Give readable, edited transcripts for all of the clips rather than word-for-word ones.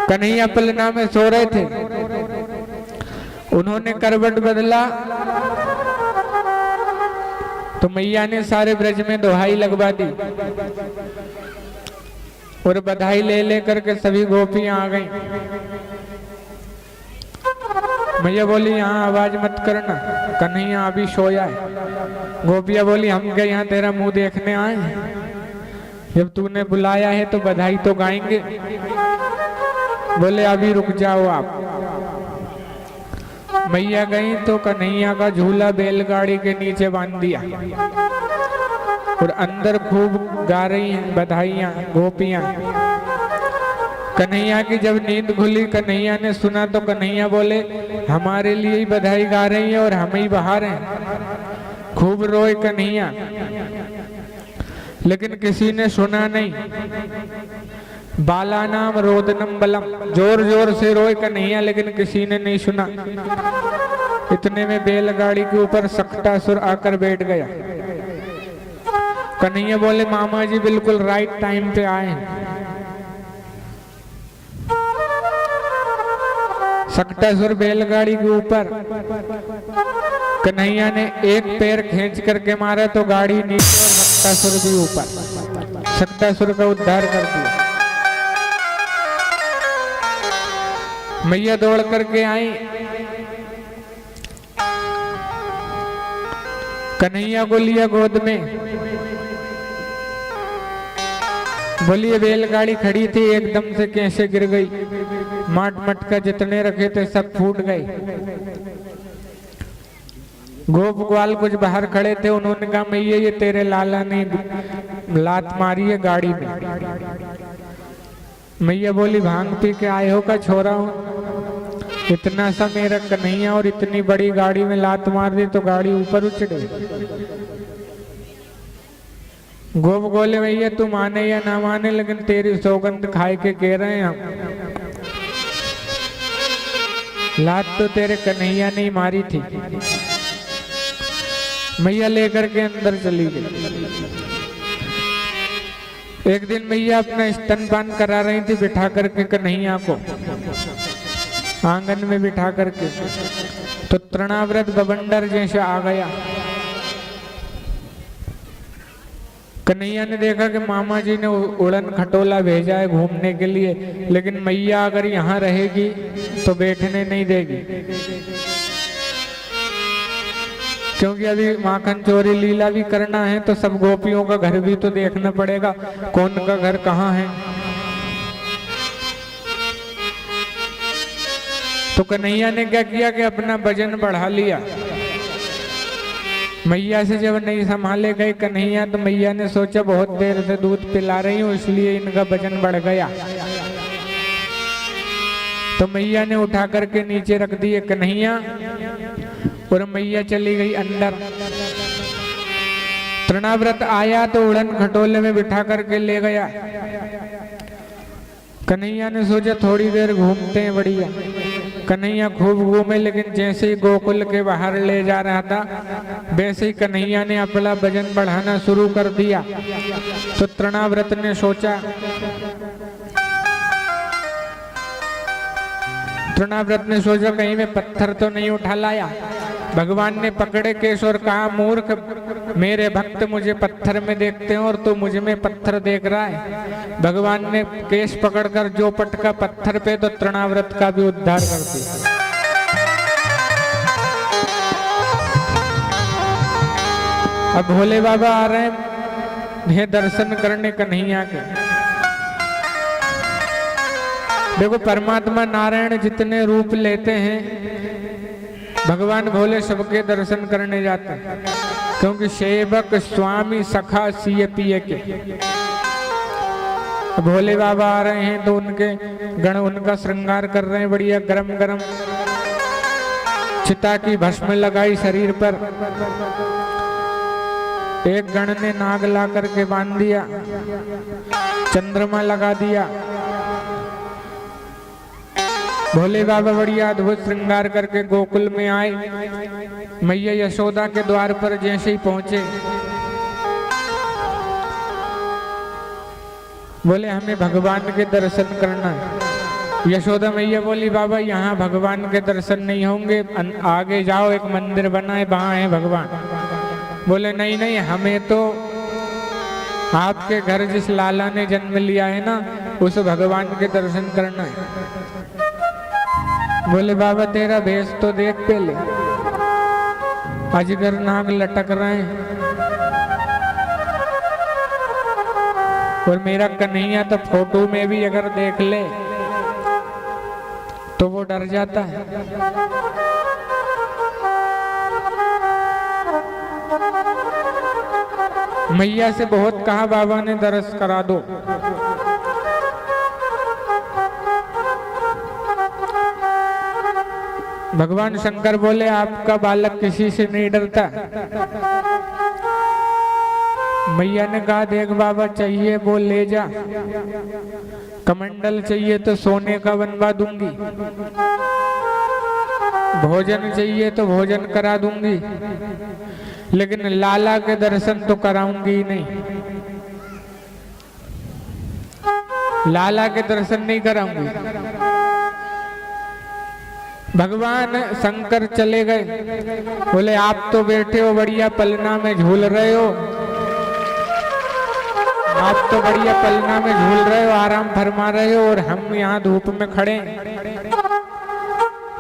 कन्हैया पलना में सो रहे थे, उन्होंने करवट बदला तो मैया ने सारे ब्रज में दोहाई लगवा दी और बधाई ले लेकर के सभी गोपियां आ गईं। मैया बोली यहाँ आवाज मत करना, कन्हैया अभी सोया है। गोपिया बोली हम क्या यहाँ तेरा मुंह देखने आए, जब तूने बुलाया है तो बधाई तो गाएंगे। बोले अभी रुक जाओ आप। मैया गई तो कन्हैया का झूला बैलगाड़ी के नीचे बांध दिया और अंदर खूब गा रही हैं बधाइयां गोपियां। कन्हैया की जब नींद खुली, कन्हैया ने सुना तो कन्हैया बोले हमारे लिए ही बधाई गा रही है और हम ही बाहर हैं। खूब रोए कन्हैया, लेकिन किसी ने सुना नहीं। बाला नाम रोदनम बलम, जोर जोर से रोए कन्हैया, लेकिन किसी ने नहीं सुना। इतने में बैलगाड़ी के ऊपर सक्टासुर आकर बैठ गया। कन्हैया बोले मामा जी बिल्कुल राइट टाइम पे आए हैं। सक्टासुर बैलगाड़ी के ऊपर, कन्हैया ने एक पैर खींच करके मारा तो गाड़ी नीचे और सक्टासुर भी ऊपर। सक्टासुर का उद्धार कर दिया। मैया दौड़ करके आई, कन्हैया को लिया गोद में। बोलिए बैलगाड़ी खड़ी थी, एकदम से कैसे गिर गई। माट मटका जितने रखे थे सब फूट गए। गोप ग्वाल कुछ बाहर खड़े थे, उन्होंने कहा मैया ये तेरे लाला ने लात मारी है गाड़ी में। मैया बोली भांग पी के आए हो का छोरा हूं, इतना सा मेरा कन्हैया और इतनी बड़ी गाड़ी में लात मार दी तो गाड़ी ऊपर उठ गई। गोप बोले भैया तू माने या ना माने, लेकिन तेरी सौगंध खाए के कह रहे हैं हम, लात तो तेरे कन्हैया ने मारी थी। मैया लेकर के अंदर चली गई। एक दिन मैया अपना स्तनपान करा रही थी बिठा करके कन्हैया को, आंगन में बिठा करके, तो तृणाव्रत बवंडर जैसे आ गया। कन्हैया ने देखा कि मामा जी ने उड़न खटोला भेजा है घूमने के लिए, लेकिन मैया अगर यहाँ रहेगी तो बैठने नहीं देगी, क्योंकि अभी माखन चोरी लीला भी करना है तो सब गोपियों का घर भी तो देखना पड़ेगा, कौन का घर कहाँ है। तो कन्हैया ने क्या किया कि अपना वजन बढ़ा लिया। मैया से जब नहीं संभाले गए कन्हैया तो मैया ने सोचा बहुत देर से दूध पिला रही हूँ इसलिए इनका वजन बढ़ गया। तो मैया ने उठा करके नीचे रख दिए कन्हैया, और मैया चली गई अंदर। तृणाव्रत आया तो उड़न खटोले में बिठा करके ले गया। कन्हैया ने सोचा थोड़ी देर घूमते हैं, बढ़िया। कन्हैया खूब घूमे, लेकिन जैसे ही गोकुल के बाहर ले जा रहा था वैसे ही कन्हैया ने अपना वजन बढ़ाना शुरू कर दिया। तो तृणाव्रत ने सोचा, कहीं मैं पत्थर तो नहीं उठा लाया। भगवान ने पकड़े केश और कहा, मूर्ख, मेरे भक्त मुझे पत्थर में देखते हैं और तू मुझ में पत्थर देख रहा है। भगवान ने केश पकड़कर जो पटका पत्थर पे तो तृणाव्रत का भी उद्धार कर दिया। अब भोले बाबा आ रहे हैं दर्शन करने कन्हैया के। देखो परमात्मा नारायण जितने रूप लेते हैं भगवान भोले सबके दर्शन करने जाते हैं, क्योंकि सेवक स्वामी सखा सिए पिए के। भोले बाबा आ रहे हैं तो उनके गण उनका श्रृंगार कर रहे हैं, बढ़िया गरम गरम चिता की भस्म लगाई शरीर पर। एक गण ने नाग ला करके बांध दिया, चंद्रमा लगा दिया। भोले बाबा बढ़िया अद्भुत श्रृंगार करके गोकुल में आए। मैया यशोदा के द्वार पर जैसे ही पहुंचे बोले हमें भगवान के दर्शन करना है। यशोदा मैया बोली, बाबा यहाँ भगवान के दर्शन नहीं होंगे, आगे जाओ एक मंदिर बना है वहां है भगवान। बोले नहीं नहीं, हमें तो आपके घर जिस लाला ने जन्म लिया है ना उस भगवान के दर्शन करना है। बोले बाबा तेरा भेष तो देख पहले, अजगर नाग लटक रहे हैं और मेरा कन्हैया तो फोटो में भी अगर देख ले तो वो डर जाता है। मैया से बहुत कहा बाबा ने दर्श करा दो। भगवान शंकर बोले आपका बालक किसी से नहीं डरता। मैया ने कहा देख बाबा चाहिए वो ले जा, कमंडल चाहिए तो सोने का बनवा दूंगी, भोजन चाहिए तो भोजन करा दूंगी, लेकिन लाला के दर्शन तो कराऊंगी नहीं। लाला के दर्शन नहीं कराऊंगी। भगवान शंकर चले गए। बोले आप तो बैठे हो बढ़िया पलना में झूल रहे हो, आप तो बढ़िया पलना में झूल रहे हो, आराम फरमा रहे हो, और हम यहाँ धूप में खड़े।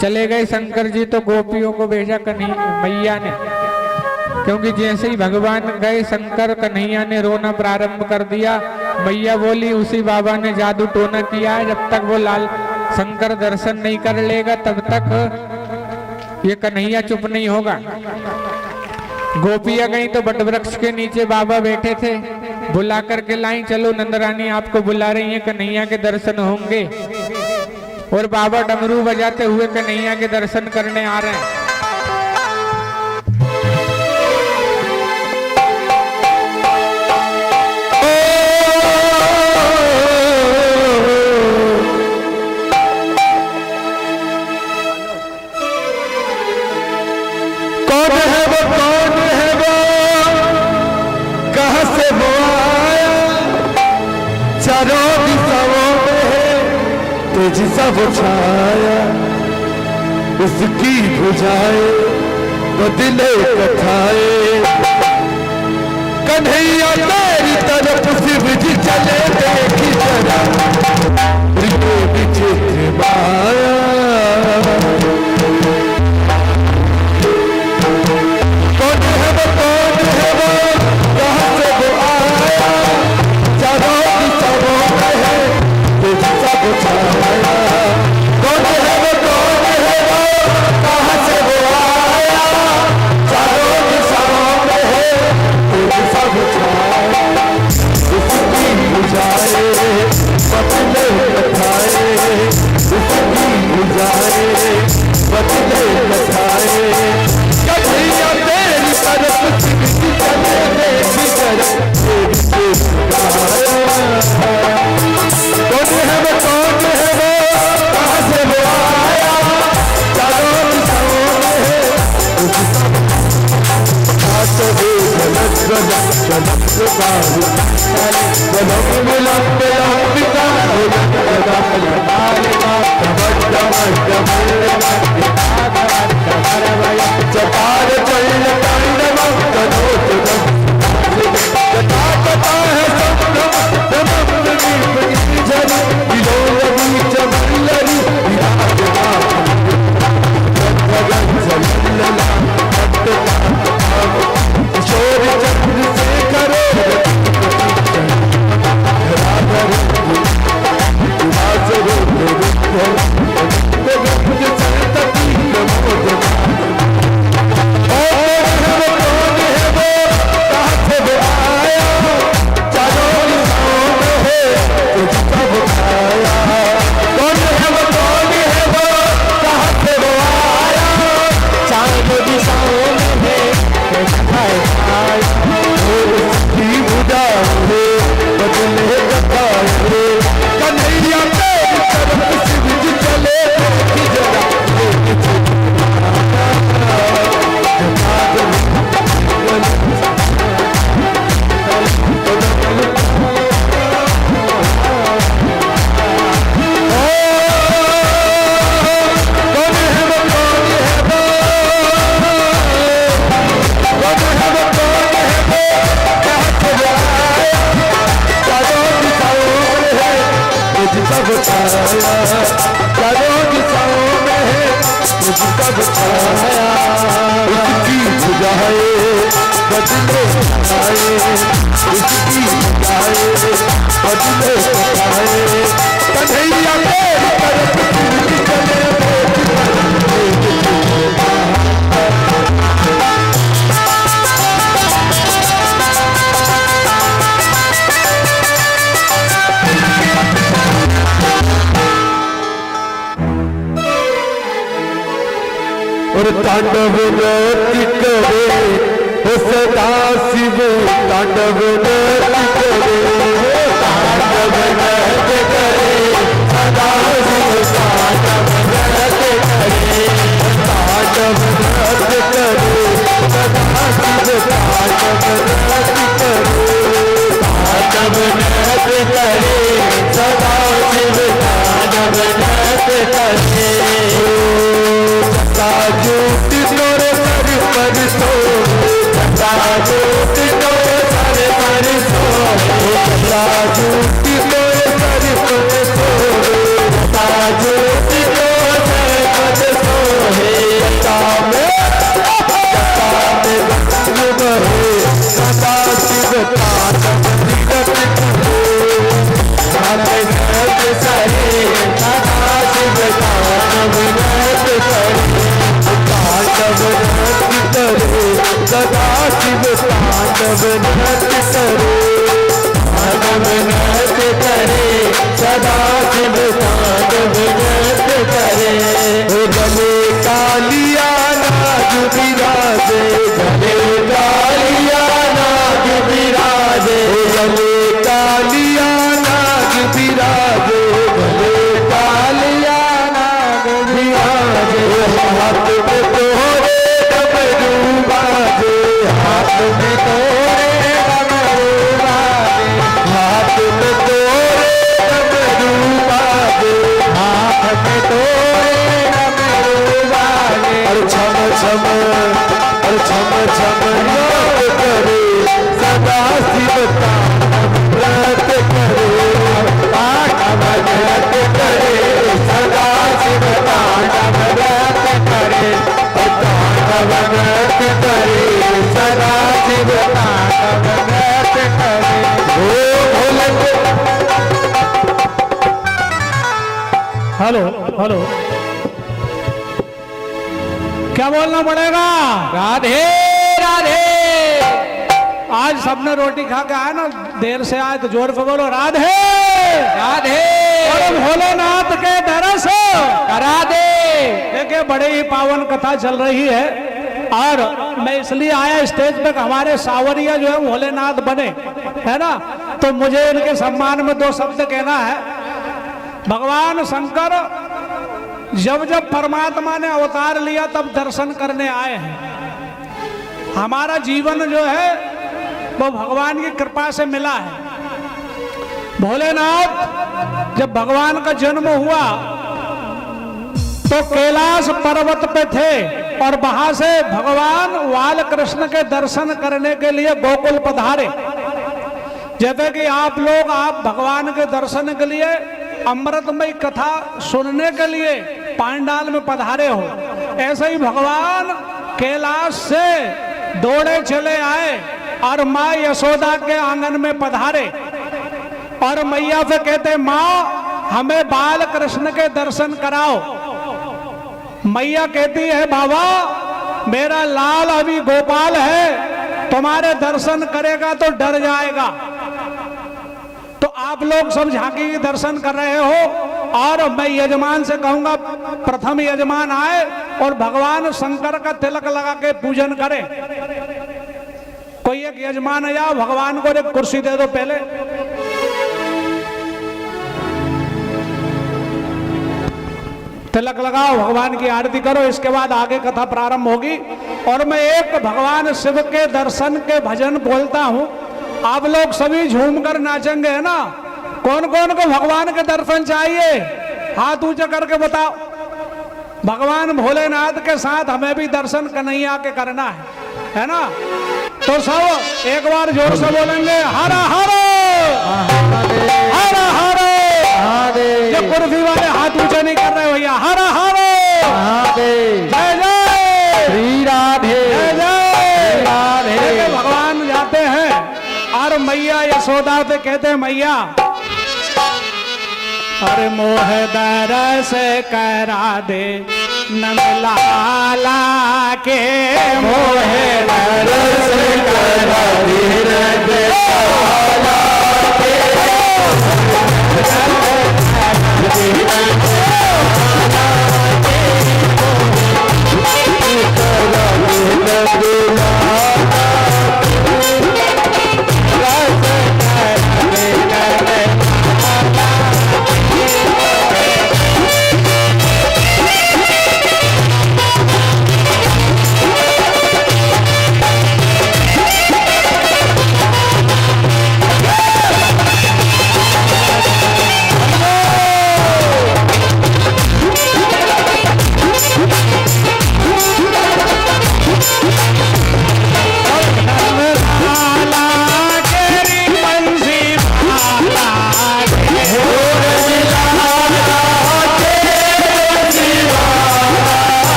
चले गए शंकर जी तो गोपियों को भेजा मैया ने, क्योंकि जैसे ही भगवान गए शंकर कन्हैया ने रोना प्रारंभ कर दिया। मैया बोली उसी बाबा ने जादू टोना किया है, जब तक वो लाल शंकर दर्शन नहीं कर लेगा तब तक ये कन्हैया चुप नहीं होगा। गोपियां गई तो बटवृक्ष के नीचे बाबा बैठे थे, बुला करके लाई, चलो नंदरानी आपको बुला रही है, कन्हैया के दर्शन होंगे। और बाबा डमरू बजाते हुए कन्हैया के दर्शन करने आ रहे हैं। सब छाया उसकी बुझाए बदले कथाए, कन्हैया तेरी तेरी तरफ शिव जी चले देखी जरा प्रिय विचित्र माया। कौन है वो कहाँ से वो आया चारों दिशाओं में है तेज सब छाया। कौन है वो कहाँ से वो आया चारों दिशाओं में है तेज सब छाया। उसकी बुझाए बदले कथाए उसकी बुझाए बदले कथाए। कन्हैया तेरी तरफ शिव जी चले देखी जरा तेरी कौन है वो कहाँ से वो आया चारों दिशाओं में है जनम मिलन पिता चकार चल तांडव कथा है किशोर चंद्रशेखर और तांडव नृत्य करे हो सदा शिव तांडव नृत्य करे तांडव नृत्य करे सदा शिव तांडव नृत्य करे तांडव नृत्य करे सदा शिव तांडव नृत्य करे तांडव नृत्य करे सदा शिव तांडव नृत्य करे। जूट तोरे सर पर सो जूट तोरे सर पर सो जूट तोरे सर पर सो जूट तोरे सर पर सो है सदा शिव तांडव नृत्य करे सदा शिव तांडव नृत्य करे सदा शिव तांडव नृत्य करे तांडव नृत्य करे सदा शिव तांडव नृत्य करे। गले कालिया नाग विराजे गले कालिया नाग विराजे गले कालिया नाग विराजे गले कालिया नाग विराजे। हाथ में तोरे डमरू बाजे हाथ में तोरे डमरू बाजे हाथ में तोरे डमरू बाजे हाथ में तोरे डमरू बाजे। अरे छम छम अरे छम छम याद करे सदा शिव तांडव हेलो हेलो, क्या बोलना पड़ेगा? राधे राधे। आज सबने रोटी खा के आए ना, देर से आए तो जोर पे बोलो राधे राधे। और भोलेनाथ के दरस करा दे। देखिए बड़े ही पावन कथा चल रही है, और मैं इसलिए आया स्टेज पे कि हमारे सावरिया जो है भोलेनाथ बने, है ना। तो मुझे इनके सम्मान में 2 शब्द कहना है। भगवान शंकर जब जब परमात्मा ने अवतार लिया तब दर्शन करने आए हैं। हमारा जीवन जो है वो भगवान की कृपा से मिला है। भोलेनाथ जब भगवान का जन्म हुआ तो कैलाश पर्वत पे थे, और वहां से भगवान बाल कृष्ण के दर्शन करने के लिए गोकुल पधारे। जैसे कि आप लोग भगवान के दर्शन के लिए, अमृतमय कथा सुनने के लिए पांडाल में पधारे हो, ऐसे ही भगवान कैलाश से दौड़े चले आए और माँ यशोदा के आंगन में पधारे, और मैया से कहते माँ हमें बाल कृष्ण के दर्शन कराओ। मैया कहती है बाबा मेरा लाल अभी गोपाल है, तुम्हारे दर्शन करेगा तो डर जाएगा। तो आप लोग सब झांकी के दर्शन कर रहे हो, और मैं यजमान से कहूंगा प्रथम यजमान आए और भगवान शंकर का तिलक लगा के पूजन करे। कोई एक यजमान है, या भगवान को एक कुर्सी दे दो पहले। तिलक लगाओ, भगवान की आरती करो, इसके बाद आगे कथा प्रारंभ होगी। और मैं एक भगवान शिव के दर्शन के भजन बोलता हूं, आप लोग सभी झूमकर नाचेंगे, है ना। कौन कौन को भगवान के दर्शन चाहिए हाथ ऊंचा करके बताओ। भगवान भोलेनाथ के साथ हमें भी दर्शन कन्हैया के करना है ना। तो सब एक बार जोर से बोलेंगे हर हर हर हर। ये कुर्सी वाले हाथ ऊंचे नहीं कर रहे भैया। हर हर जय जय श्री राधे जय जय राधे। भगवान जाते हैं और मैया यशोदा से कहते हैं मैया अरे मोह दरस करा दे नंदलाला के। मोह दरस करा दे नंदलाला के।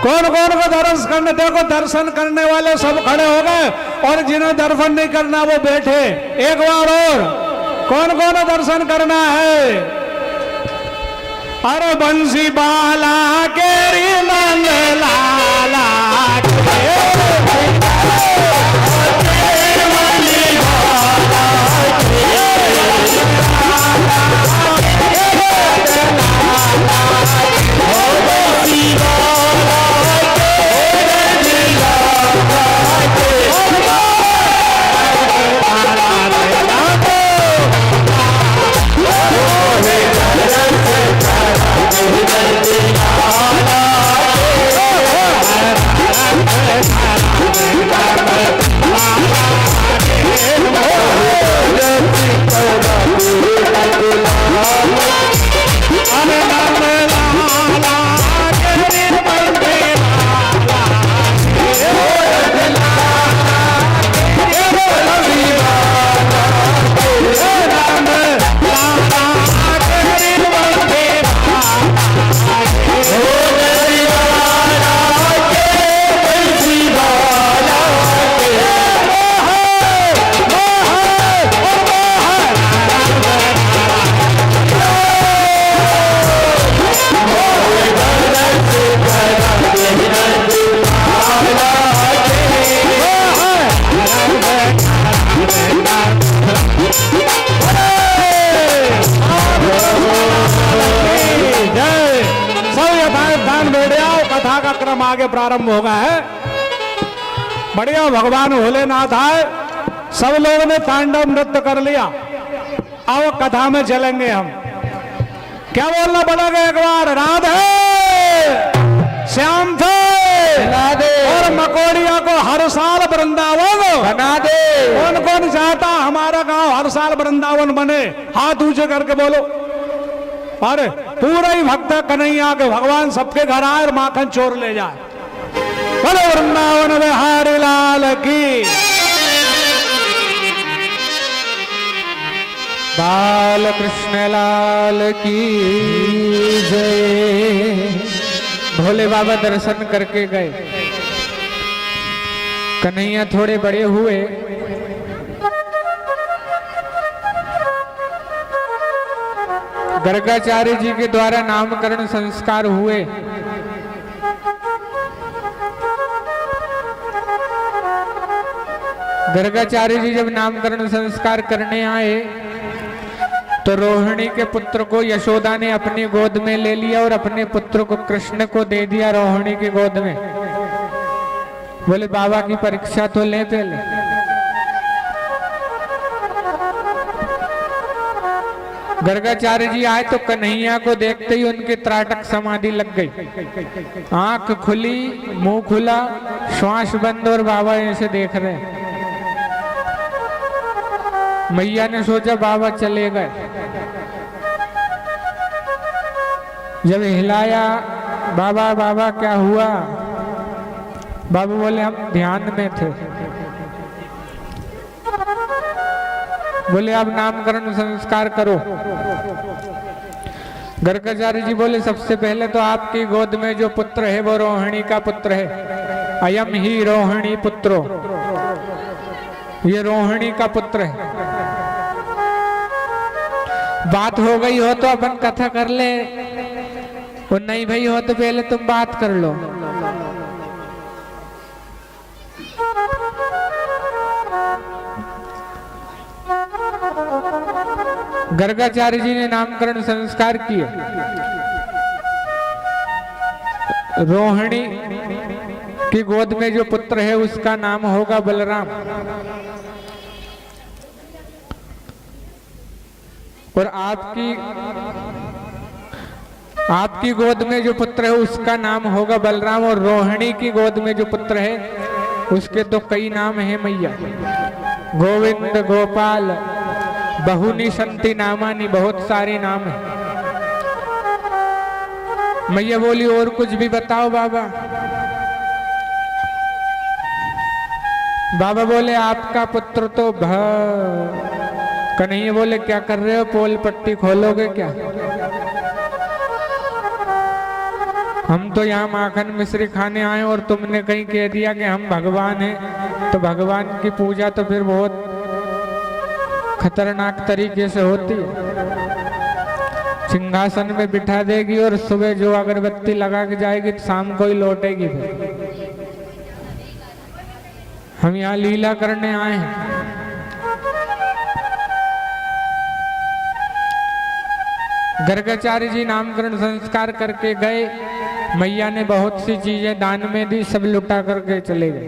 कौन कौन को दर्शन करने, देखो दर्शन करने वाले सब खड़े हो गए और जिन्हें दर्शन नहीं करना वो बैठे। एक बार और कौन कौन दर्शन करना है? अरे बंसी बाला केरी नंद लाला के। कथा का क्रम आगे प्रारंभ होगा है। बढ़िया भगवान भोलेनाथ आए, सब लोगों ने तांडव नृत्य कर लिया। अब कथा में चलेंगे हम। क्या बोलना पड़ेगा एक बार? राधे श्याम थे राधे और मकोड़िया को हर साल वृंदावन बना दे। कौन कौन चाहता हमारा गांव हर साल वृंदावन बने? हाथ ऊंचे करके बोलो। अरे पूरा ही भक्त कन्हैया के, भगवान सबके घर आए और माखन चोर ले जाए। बोलो वृंदावन बिहारी लाल की। बाल कृष्ण लाल की जय। भोले बाबा दर्शन करके गए। कन्हैया थोड़े बड़े हुए, गर्गाचार्य जी के द्वारा नामकरण संस्कार हुए। गर्गाचार्य जी जब नामकरण संस्कार करने आए तो रोहिणी के पुत्र को यशोदा ने अपनी गोद में ले लिया और अपने पुत्र को कृष्ण को दे दिया रोहिणी की गोद में। बोले बाबा की परीक्षा तो ले पहले। गर्गाचार्य जी आए तो कन्हैया को देखते ही उनकी त्राटक समाधि लग गई। आंख खुली, मुंह खुला, श्वास बंद और बाबा ऐसे देख रहे हैं। मैया ने सोचा बाबा चले गए। जब हिलाया, बाबा बाबा क्या हुआ? बाबा बोले हम ध्यान में थे। बोले अब नामकरण संस्कार करो। गर्गाचार्य जी बोले सबसे पहले तो आपकी गोद में जो पुत्र है वो रोहिणी का पुत्र है। अयम ही रोहिणी पुत्रो, ये रोहिणी का पुत्र है। बात हो गई हो तो अपन कथा कर ले, और नहीं भाई हो तो पहले तुम बात कर लो। गर्गाचार्य जी ने नामकरण संस्कार किए। रोहिणी की गोद में जो पुत्र है उसका नाम होगा बलराम, और आपकी गोद में जो पुत्र है उसका नाम होगा बलराम, और रोहिणी की गोद में जो पुत्र है उसके तो कई नाम हैं मैया। गोविंद, गोपाल, बहुनी संति नामानी, बहुत सारे नाम हैं। मैया बोली और कुछ भी बताओ बाबा। बाबा बोले आपका पुत्र तो कन्हैया बोले क्या कर रहे हो? पोल पट्टी खोलोगे क्या? हम तो यहाँ माखन मिश्री खाने आए और तुमने कहीं कह दिया कि हम भगवान हैं, तो भगवान की पूजा तो फिर बहुत खतरनाक तरीके से होती है। सिंहासन में बिठा देगी और सुबह जो अगरबत्ती लगा के जाएगी तो शाम को ही लौटेगी। फिर हम यहाँ लीला करने आए हैं। गर्गाचार्य जी नामकरण संस्कार करके गए। मैया ने बहुत सी चीजें दान में दी, सब लुटा करके चले गए।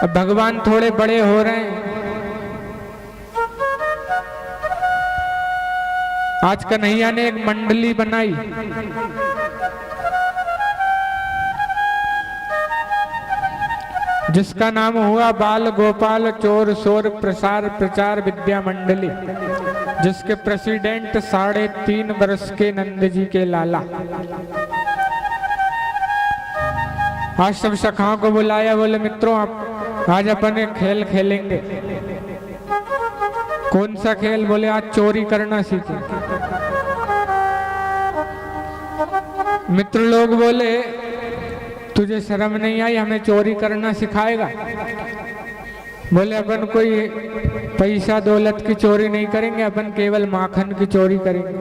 अब भगवान थोड़े बड़े हो रहे हैं। आज कन्हैया ने एक मंडली बनाई। जिसका नाम हुआ बाल गोपाल चोर शोर प्रसार प्रचार विद्या मंडली, जिसके प्रेसिडेंट 3.5 वर्ष के नंद जी के लाला। आज सब सखाओं को बुलाया, बोले मित्रों आप आज अपन एक खेल खेलेंगे। कौन सा खेल? बोले आज चोरी करना सीखे। मित्र लोग बोले तुझे शर्म नहीं आई, हमें चोरी करना सिखाएगा? बोले अपन कोई पैसा दौलत की चोरी नहीं करेंगे, अपन केवल माखन की चोरी करेंगे।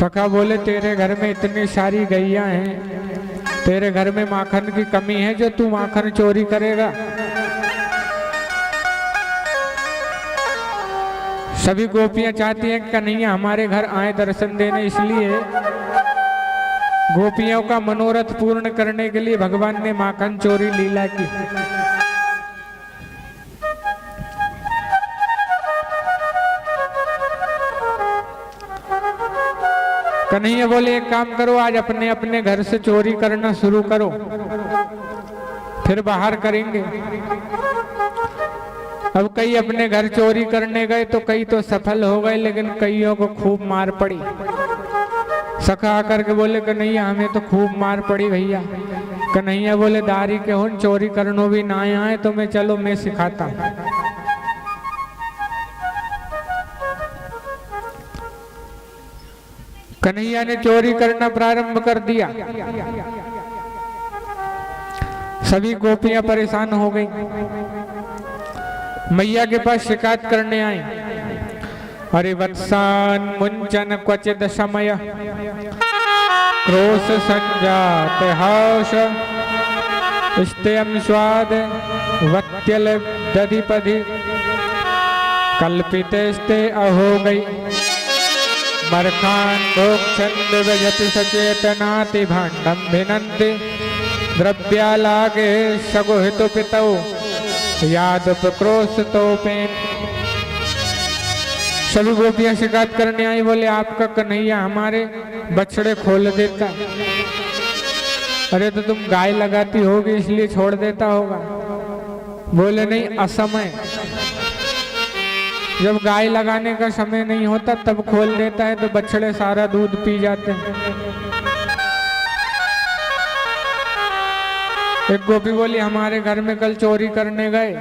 सखा बोले तेरे घर में इतनी सारी गैया हैं, तेरे घर में माखन की कमी है जो तू माखन चोरी करेगा? सभी गोपियां चाहती हैं कि कन्हैया हमारे घर आए दर्शन देने, इसलिए गोपियों का मनोरथ पूर्ण करने के लिए भगवान ने माखन चोरी लीला की। कन्हैया बोले एक काम करो, आज अपने अपने घर से चोरी करना शुरू करो, फिर बाहर करेंगे। अब कई अपने घर चोरी करने गए तो कई तो सफल हो गए, लेकिन कईयों को खूब मार पड़ी। सखा आकर के बोले कन्हैया हमें तो खूब मार पड़ी भैया। कन्हैया बोले दारी के हो, चोरी करनो भी ना आए तो मैं चलो मैं सिखाता हूं। कन्हैया ने चोरी करना प्रारंभ कर दिया। सभी गोपियां परेशान हो गई, मैया के पास शिकायत करने आए। अरे वत्सान मुंचन क्वचिद समय क्रोश संजात हाश स्तेयम स्वाद वत्यल दधिपधि कल्पिते स्ते अहो गई मरखान भोक्षंद व्यजति सचेतनाति भांडम भिनन्ति द्रव्यालागे शगुहितु पितौ यादुपक्रोशतोपेन। सभी गोपियां शिकायत करने आई, बोले आपका कन्हैया हमारे बछड़े खोल देता। अरे तो तुम गाय लगाती होगी इसलिए छोड़ देता होगा। बोले नहीं, असमय, जब गाय लगाने का समय नहीं होता तब खोल देता है तो बछड़े सारा दूध पी जाते हैं। एक गोपी बोली हमारे घर में कल चोरी करने गए,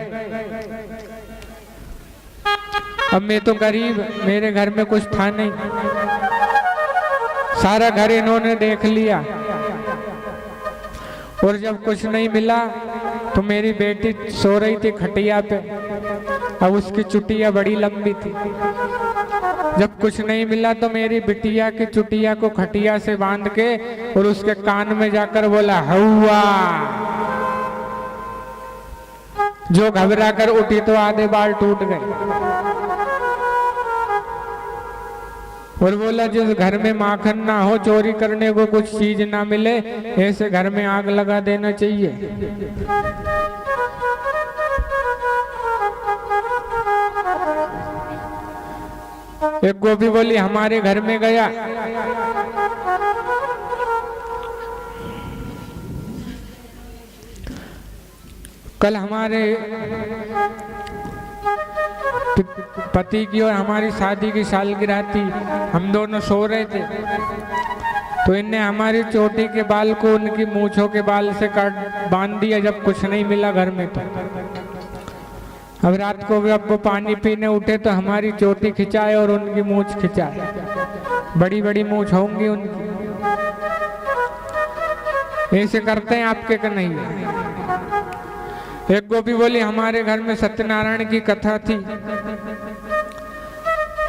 अब मैं तो गरीब, मेरे घर में कुछ था नहीं, सारा घर इन्होंने देख लिया और जब कुछ नहीं मिला तो मेरी बेटी सो रही थी खटिया पे, अब उसकी चुटिया बड़ी लंबी थी। जब कुछ नहीं मिला तो मेरी बिटिया की चुटिया को खटिया से बांध के और उसके कान में जाकर बोला हौवा। जो घबरा कर उठी तो आधे बाल टूट गए और बोला जिस घर में माखन ना हो, चोरी करने को कुछ चीज ना मिले, ऐसे घर में आग लगा देना चाहिए। एक गोपी बोली हमारे घर में गया, कल हमारे पति की और हमारी शादी की सालगिरह थी, हम दोनों सो रहे थे तो इनने हमारी चोटी के बाल को उनकी मूंछों के बाल से काट बांध दिया जब कुछ नहीं मिला घर में। तो अब रात को जब वो पानी पीने उठे तो हमारी चोटी खिंचाए और उनकी मूंछ खिंचाए, बड़ी बड़ी मूंछ होंगी उनकी। ऐसे करते हैं आपके कन्हैया। एक गोपी बोली हमारे घर में सत्यनारायण की कथा थी,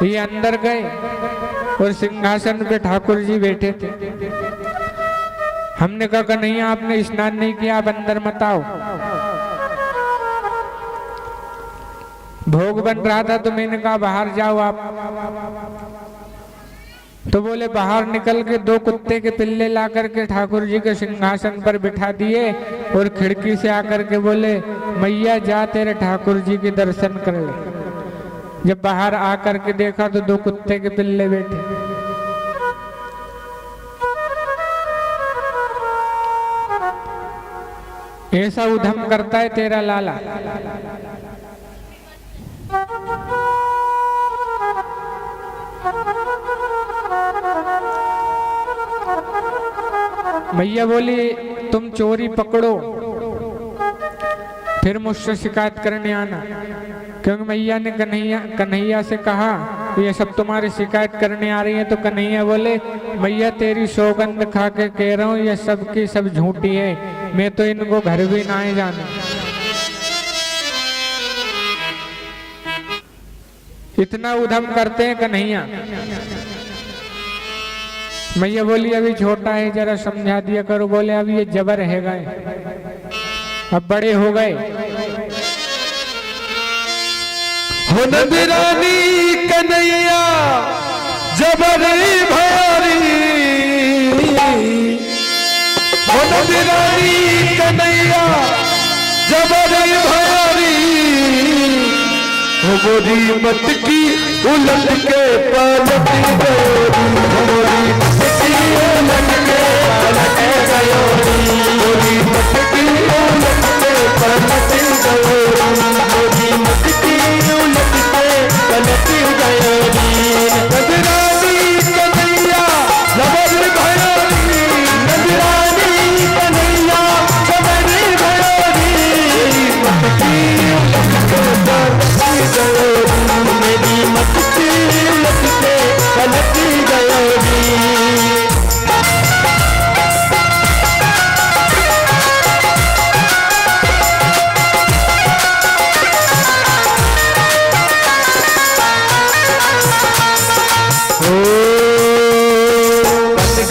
ये अंदर गए और सिंहासन पे ठाकुर जी बैठे थे। हमने कहा कन्हैया आपने स्नान नहीं किया, आप अंदर मत आओ। भोग बन रहा था तो मैंने कहा बाहर जाओ आप, तो बोले बाहर निकल के दो कुत्ते के पिल्ले ला करके ठाकुर जी के सिंहासन पर बिठा दिए और खिड़की से आकर के बोले मैया जा तेरे ठाकुर जी के दर्शन कर ले। जब बाहर आकर के देखा तो दो कुत्ते के पिल्ले बैठे। ऐसा उधम करता है तेरा लाला। मैया बोली तुम चोरी पकड़ो फिर मुझसे शिकायत करने आना, क्योंकि मैया ने कन्हैया से कहा ये सब तुम्हारी शिकायत करने आ रही है। तो कन्हैया बोले मैया तेरी सौगंध खा के कह रहा हूँ ये सब की सब झूठी है, मैं तो इनको घर भी ना ही जाना। इतना उधम करते हैं कन्हैया। मैया बोली अभी छोटा है जरा समझा दिया करो। बोले अभी ये जबर है गए, अब बड़े हो गए। हो नबीरानी कन्हैया जबरी भारी नंदरानी कन्हैया जबरी भयारी मोरी मत की उलट के पलट गयोरी मोरी मत की उलट के पलट गयोरी मोरी मत की उलट के पलट गयोरी मोरी मत की उलट के पलट गयोरी नंदरानी कन्हैया जबरी भयारी नंदरानी कन्हैया जबरी भयारी मत की उलट के पलट गयोरी मेरी मत की उलट के पलट गयोरी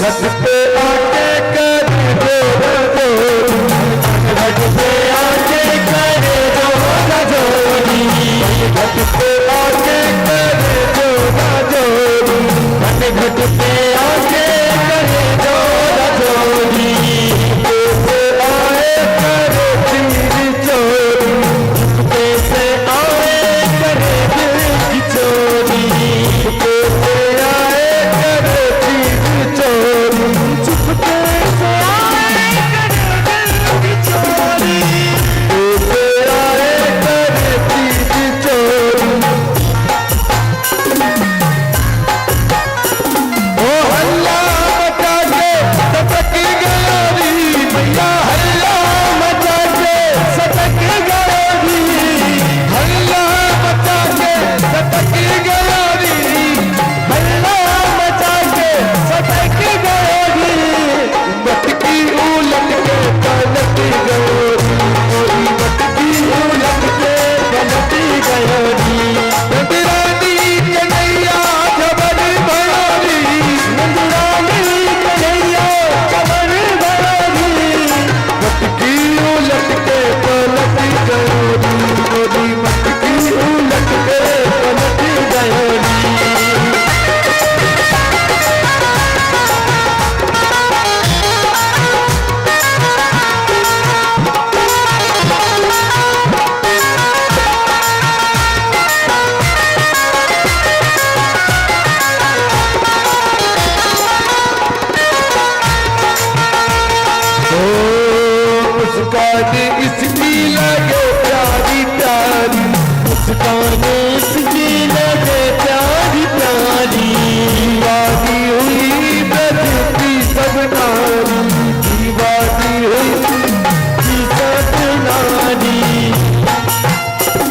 घट पे आके करे घट पे आके करे जोड़ी घट पे आके करे जोड़ी घट पे आके करे जोड़ी कैसे आए करे दिल चोरी कैसे आए करे दिल चोरी कैसे आए करे दिल चोरी चुपके से आए करे दिल चोरी कैसे आए करे दिल चोरी ओ हल्ला मचा के सटक गयोरी भैया हल्ला मचा के सटक गयोरी हल्ला मचा के सटक गयोरी हल्ला मचा के सटक गयोरी मटकी उलट के पलट गयोरी मोरी मटकी उलट के पलट गयोरी नंदरानी कन्हैया जबरी भयारी नंदरानी कन्हैया जबरी भयारी मटकी उलट के पलट गयोरी मोरी मटकी उलट के पलट गयोरी मुस्कान इसकी लगे प्यारी प्यारी मुस्कान इसकी लगे प्यारी प्यारी दीवानी हुई ब्रज की सब नारी दीवानी हुई की सब नारी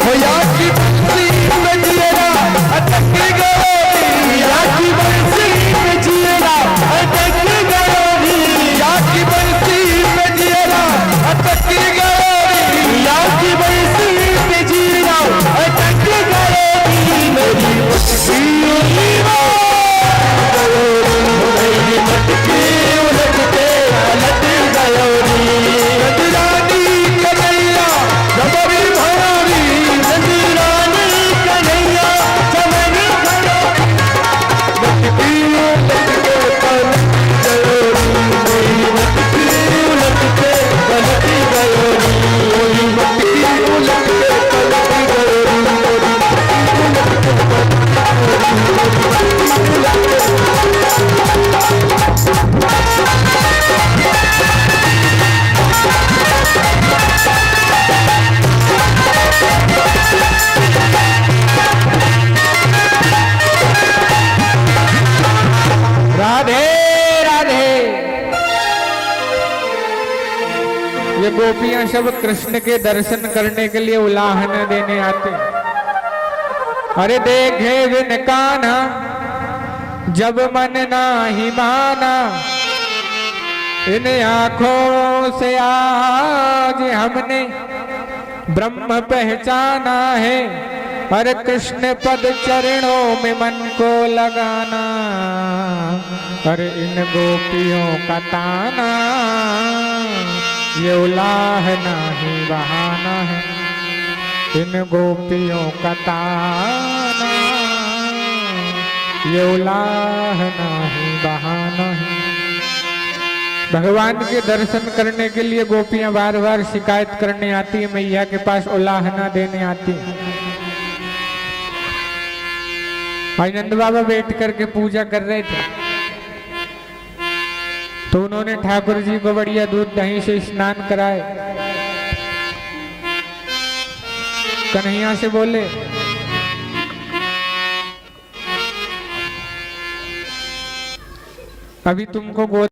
होया की बंसी में जिएरा अटक गयोरी या की बंसी में जिएरा अटक गयोरी या की बंसी में जिएरा अटक गयोरी या की बंसी में जिएरा अटक गयोरी मेरी मटकी उलट के पलट गयोरी नंदरानी कन्हैया जबरी भयारी नंदरानी कन्हैया जबरी भयारी मटकी उलट के पलट गयोरी मेरी मटकी उलट के पलट गयोरी मेरी मटकी उलट के पलट गयोरी मेरी मटकी उलट के राधे राधे। ये गोपियां सब कृष्ण के दर्शन करने के लिए उलाहन देने आते। अरे देखे बिन कान्हा जब मन नाही माना, इन आंखों से आज हमने ब्रह्म पहचाना है। अरे कृष्ण पद चरणों में मन को लगाना, अरे इन गोपियों का ताना ये उलाहना ही बहाना है। इन गोपियों का ताना ये उलाहना ही बहाना है। भगवान के दर्शन करने के लिए गोपियां बार बार शिकायत करने आती है, मैया के पास उलाहना देने आती है। भाई नंद बाबा बैठ करके पूजा कर रहे थे, तो उन्होंने ठाकुर जी को बढ़िया दूध दही से स्नान कराए। कन्हैया से बोले, अभी तुमको गोद